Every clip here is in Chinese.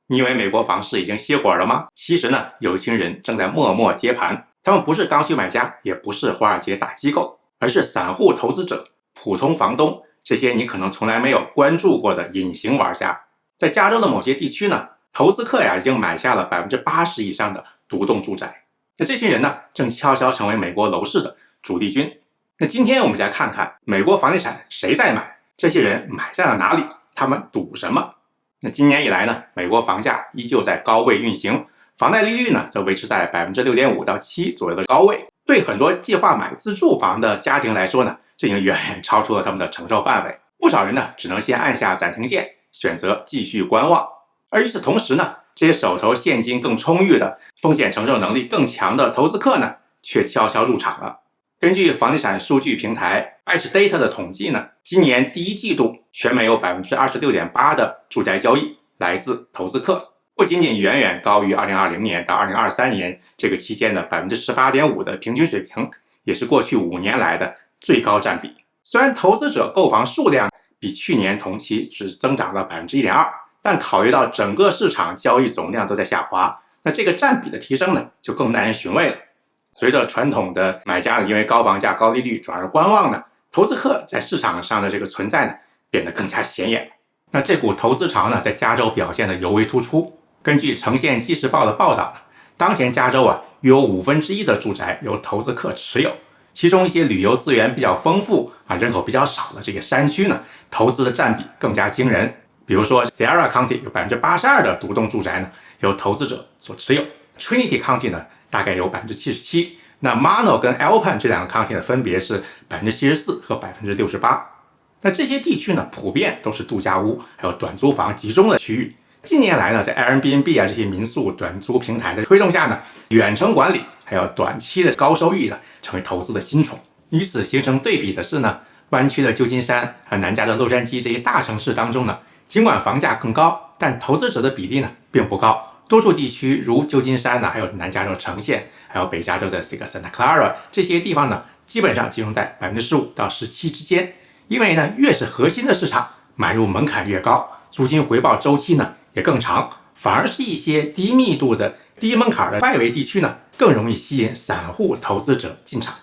你以为美国房市已经熄火了吗？其实呢，有一群人正在默默接盘，他们不是刚需买家，也不是华尔街大机构，而是散户投资者、普通房东，这些你可能从来没有关注过的隐形玩家。在加州的某些地区呢，投资客已经买下了80%以上的独栋住宅。那这群人呢，正悄悄成为美国楼市的主力军。那今天我们再看看美国房地产谁在买，这些人买在了哪里，他们赌什么？那今年以来呢，美国房价依旧在高位运行，房贷利率呢则维持在6.5%到7%左右的高位。对很多计划买自住房的家庭来说呢，这已经远远超出了他们的承受范围。不少人呢只能先按下暂停键，选择继续观望。而与此同时呢，这些手头现金更充裕的、风险承受能力更强的投资客呢，却悄悄入场了。根据房地产数据平台 iShData 的统计呢，今年第一季度全美有 26.8% 的住宅交易来自投资客，不仅仅远远高于2020年到2023年这个期间的 18.5% 的平均水平，也是过去5年来的最高占比。虽然投资者购房数量比去年同期只增长了 1.2%， 但考虑到整个市场交易总量都在下滑，那这个占比的提升呢，就更耐人寻味了。随着传统的买家因为高房价、高利率转而观望呢，投资客在市场上的这个存在呢，变得更加显眼。那这股投资潮呢，在加州表现得尤为突出。根据城县纪事报的报道，当前加州约有1/5的住宅由投资客持有，其中一些旅游资源比较丰富人口比较少的这个山区呢，投资的占比更加惊人。比如说 Sierra County 有 82% 的独栋住宅呢，由投资者所持有。Trinity County 呢，大概有 77%， 那 Mono 跟 Alpine 这两个 county 呢，分别是 74% 和 68%。 那这些地区呢，普遍都是度假屋还有短租房集中的区域。近年来呢，在 Airbnb 这些民宿短租平台的推动下呢，远程管理还有短期的高收益呢，成为投资的新宠。与此形成对比的是呢，湾区的旧金山和南加州洛杉矶这些大城市当中呢，尽管房价更高，但投资者的比例呢并不高。多数地区如旧金山还有南加州城县，还有北加州的这个 Santa Clara 这些地方呢，基本上集中在 15%到17%之间。因为呢，越是核心的市场，买入门槛越高，租金回报周期呢也更长，反而是一些低密度的、低门槛的外围地区呢，更容易吸引散户投资者进场。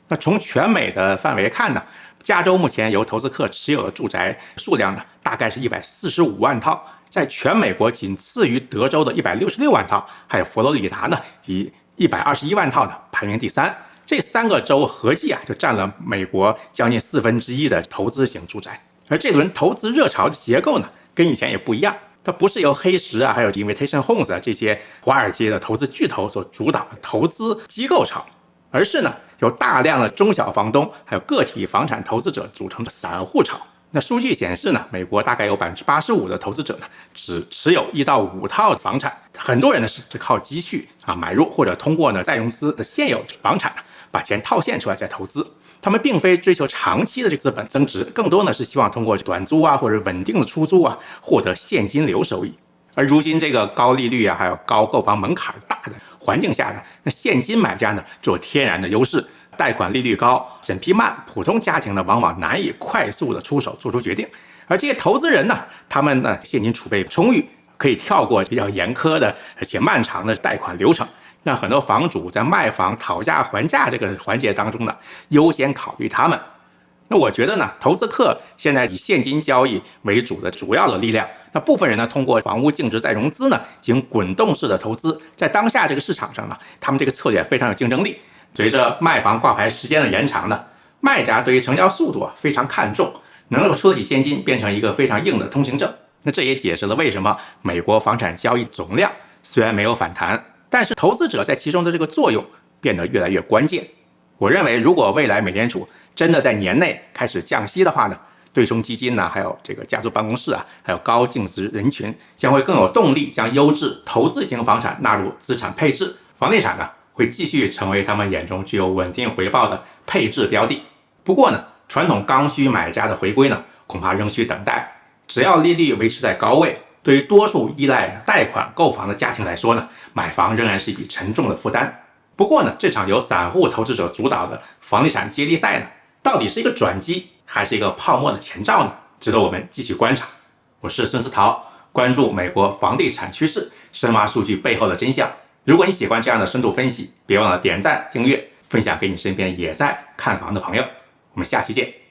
那从全美的范围看呢，加州目前由投资客持有的住宅数量呢，大概是145万套，在全美国仅次于德州的166万套，还有佛罗里达呢以121万套呢排名第3。这3个州合计就占了美国将近1/4的投资型住宅。而这轮投资热潮的结构呢，跟以前也不一样，它不是由黑石还有 Invitation Homes 这些华尔街的投资巨头所主导的投资机构潮，而是呢由大量的中小房东还有个体房产投资者组成的散户潮。那数据显示呢，美国大概有 85% 的投资者呢只持有1到5套房产，很多人呢是靠积蓄买入，或者通过呢再融资的现有房产把钱套现出来再投资。他们并非追求长期的这个资本增值，更多呢是希望通过短租或者稳定的出租获得现金流收益。而如今这个高利率还有高购房门槛大的环境下呢，那现金买家呢就有天然的优势，贷款利率高，审批慢，普通家庭呢往往难以快速的出手做出决定。而这些投资人呢，他们呢现金储备充裕，可以跳过比较严苛的而且漫长的贷款流程，让很多房主在卖房讨价还价这个环节当中呢，优先考虑他们。那我觉得呢，投资客现在以现金交易为主的主要的力量，那部分人呢，通过房屋净值再融资呢，进行滚动式的投资。在当下这个市场上呢，他们这个策略非常有竞争力。随着卖房挂牌时间的延长呢，卖家对于成交速度非常看重，能够出得起现金变成一个非常硬的通行证。那这也解释了为什么美国房产交易总量虽然没有反弹，但是投资者在其中的这个作用变得越来越关键。我认为，如果未来美联储真的在年内开始降息的话呢，对冲基金还有这个家族办公室还有高净值人群将会更有动力将优质投资型房产纳入资产配置，房地产呢会继续成为他们眼中具有稳定回报的配置标的。不过呢，传统刚需买家的回归呢，恐怕仍需等待。只要利率维持在高位，对于多数依赖贷款购房的家庭来说呢，买房仍然是一笔沉重的负担。不过呢，这场由散户投资者主导的房地产接力赛呢，到底是一个转机，还是一个泡沫的前兆呢？值得我们继续观察。我是孙思桃，关注美国房地产趋势，深挖数据背后的真相。如果你喜欢这样的深度分析，别忘了点赞、订阅、分享给你身边也在看房的朋友。我们下期见。